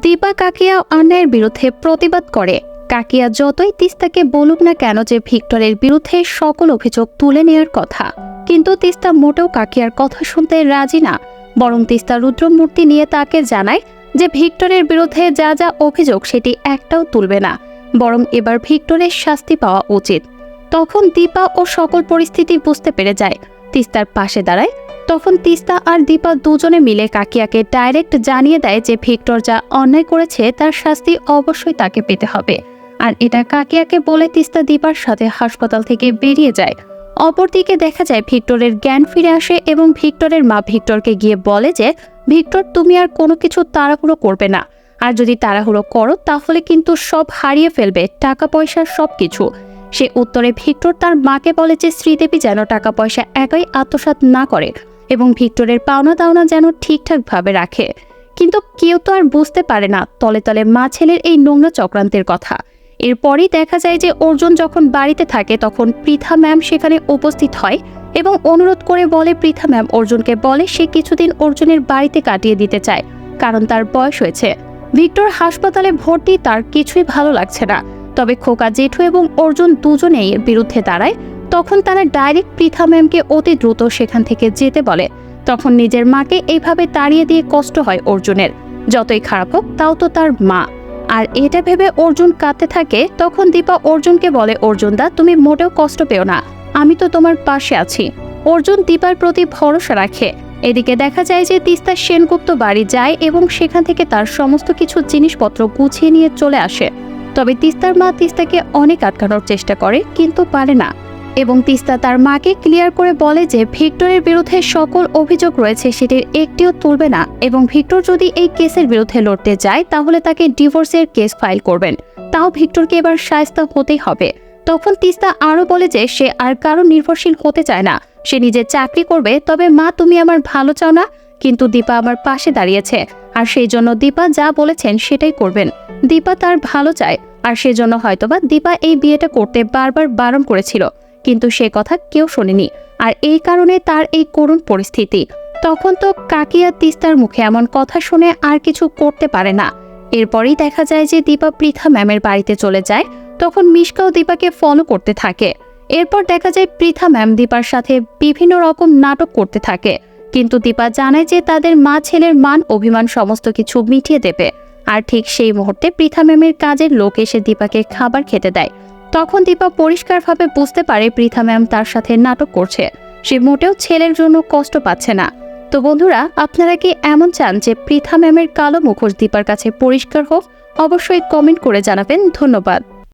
দীপা কাকিয়া অন্যায়ের বিরুদ্ধে প্রতিবাদ করে। কাকিয়া যতই তিস্তাকে বলুক না কেন যে ভিক্টরের বিরুদ্ধে সকল অভিযোগ তুলে নেওয়ার কথা, কিন্তু তিস্তা মোটেও কাকিয়ার কথা শুনতে রাজি না। বরং তিস্তা রুদ্রমূর্তি নিয়ে তাকে জানায় যে ভিক্টরের বিরুদ্ধে যা যা অভিযোগ সেটি একটাও তুলবে না, বরং এবার ভিক্টরের শাস্তি পাওয়া উচিত। তখন দীপা ও সকল পরিস্থিতি বুঝতে পেরে যায়, তিস্তার পাশে দাঁড়ায়। তখন তিস্তা আর দীপা দুজনে মিলে কাকিয়াকে ডাইরেক্ট জানিয়ে দেয় যে ভিক্টর যা অন্যায় করেছে তার শাস্তি অবশ্যই তাকে পেতে হবে। আর এটা কাকিয়াকে বলে তিস্তা দীপার সাথে হাসপাতাল থেকে বেরিয়ে যায়। অপরদিকে দেখা যায় ভিক্টরের জ্ঞান ফিরে আসে এবং ভিক্টরের মা ভিক্টরকে গিয়ে বলে যে ভিক্টর, তুমি আর কোনো কিছু তাড়াহুড়ো করবে না, আর যদি তাড়াহুড়ো করো তাহলে কিন্তু সব হারিয়ে ফেলবে, টাকা পয়সা সবকিছু। সে উত্তরে ভিক্টর তার মাকে বলে যে শ্রীদেবী যেন টাকা পয়সা একাই আত্মসাৎ না করে এবং ভিক্টরের পাওনা দাওনা যেন ঠিকঠাকভাবে রাখে। কিন্তু কেউ তো আর বুঝতে পারে না তলে তলে মা ছেলের এই নোংরা চক্রান্তের কথা। এরপরই দেখা যায় যে অর্জুন যখন বাড়িতে থাকে তখন পৃথা ম্যাম সেখানে উপস্থিত হয় এবং অনুরোধ করে বলে, পৃথা ম্যাম অর্জুনকে বলে সে কিছুদিন অর্জুনের বাড়িতে কাটিয়ে দিতে চায়, কারণ তার বয়স হয়েছে। ভিক্টর হাসপাতালে ভর্তি, তার কিছুই ভালো লাগছে না। তবে খোকা জেঠু এবং অর্জুন দুজনেই এর বিরুদ্ধে দাঁড়ায়। তখন তারা ডাইরেক্ট পৃথা ম্যামকে অতি দ্রুত সেখান থেকে যেতে বলে। তখন নিজের মাকে এইভাবে তাড়িয়ে দিয়ে কষ্ট হয় অর্জুনের। যতই খারাপ হোক তাও তো তার মা। আর এটা ভেবে অর্জুন কাঁদতে থাকে। তখন দীপা অর্জুনকে বলে, অর্জুন দা, তুমি মোটেও কষ্ট পেও না, আমি তো তোমার পাশে আছি। অর্জুন দীপার প্রতি ভরসা রাখে। এদিকে দেখা যায় যে তিস্তা সেনগুপ্ত বাড়ি যায় এবং সেখান থেকে তার সমস্ত কিছু জিনিসপত্র গুছিয়ে নিয়ে চলে আসে। তবে তিস্তার মা তিস্তাকে অনেক আটকানোর চেষ্টা করে, কিন্তু পারে না। এবং তিস্তা তার মাকে ক্লিয়ার করে বলে যে ভিক্টরের বিরুদ্ধে সকল অভিযোগ রয়েছে সেটির একটিও তুলবে না, এবং ভিক্টর যদি এই কেসের বিরুদ্ধে লড়তে যায় তাহলে তাকে ডিভোর্সের কেস ফাইল করবেন। তাও ভিক্টরকে এবার শায়েস্তা হতেই হবে। তখন তিস্তা আরো বলে যে সে আর কারো নির্ভরশীল হতে চায় না, সে নিজে চাকরি করবে। তবে মা, তুমি আমার ভালো চাও না, কিন্তু দীপা আমার পাশে দাঁড়িয়েছে, আর সেই জন্য দীপা যা বলেছেন সেটাই করবেন। দীপা তার ভালো চায়, আর সেজন্য হয়তোবা দীপা এই বিয়েটা করতে বারবার বারণ করেছিল, কিন্তু সে কথা কেউ শোনেনি, আর এই কারণে তার এই করুণ পরিস্থিতি। তখন তো কাকিয়া তিস্তার মুখে এমন কথা শুনে আর কিছু করতে পারে না। এরপরই দেখা যায় যে দীপা পৃথা ম্যামের বাড়িতে চলে যায়। তখন মিশকাও দীপাকে ফলো করতে থাকে। এরপর দেখা যায় পৃথা ম্যাম দীপার সাথে বিভিন্ন রকম নাটক করতে থাকে, কিন্তু দীপা জানায় যে তাদের মা ছেলের মান অভিমান সমস্ত কিছু মিটিয়ে দেবে। আর ঠিক সেই মুহূর্তে পৃথা ম্যামের কাজের লোক এসে দীপাকে খাবার খেতে দেয়। তখন দীপা পরিষ্কারভাবে বুঝতে পারে পৃথা ম্যাম তার সাথে নাটক করছে, সে মোটেও ছেলের জন্য কষ্ট পাচ্ছে না। তো বন্ধুরা, আপনারা কি এমন চান যে পৃথা ম্যামের কালো মুখোশ দীপার কাছে পরিষ্কার হোক? অবশ্যই কমেন্ট করে জানাবেন। ধন্যবাদ।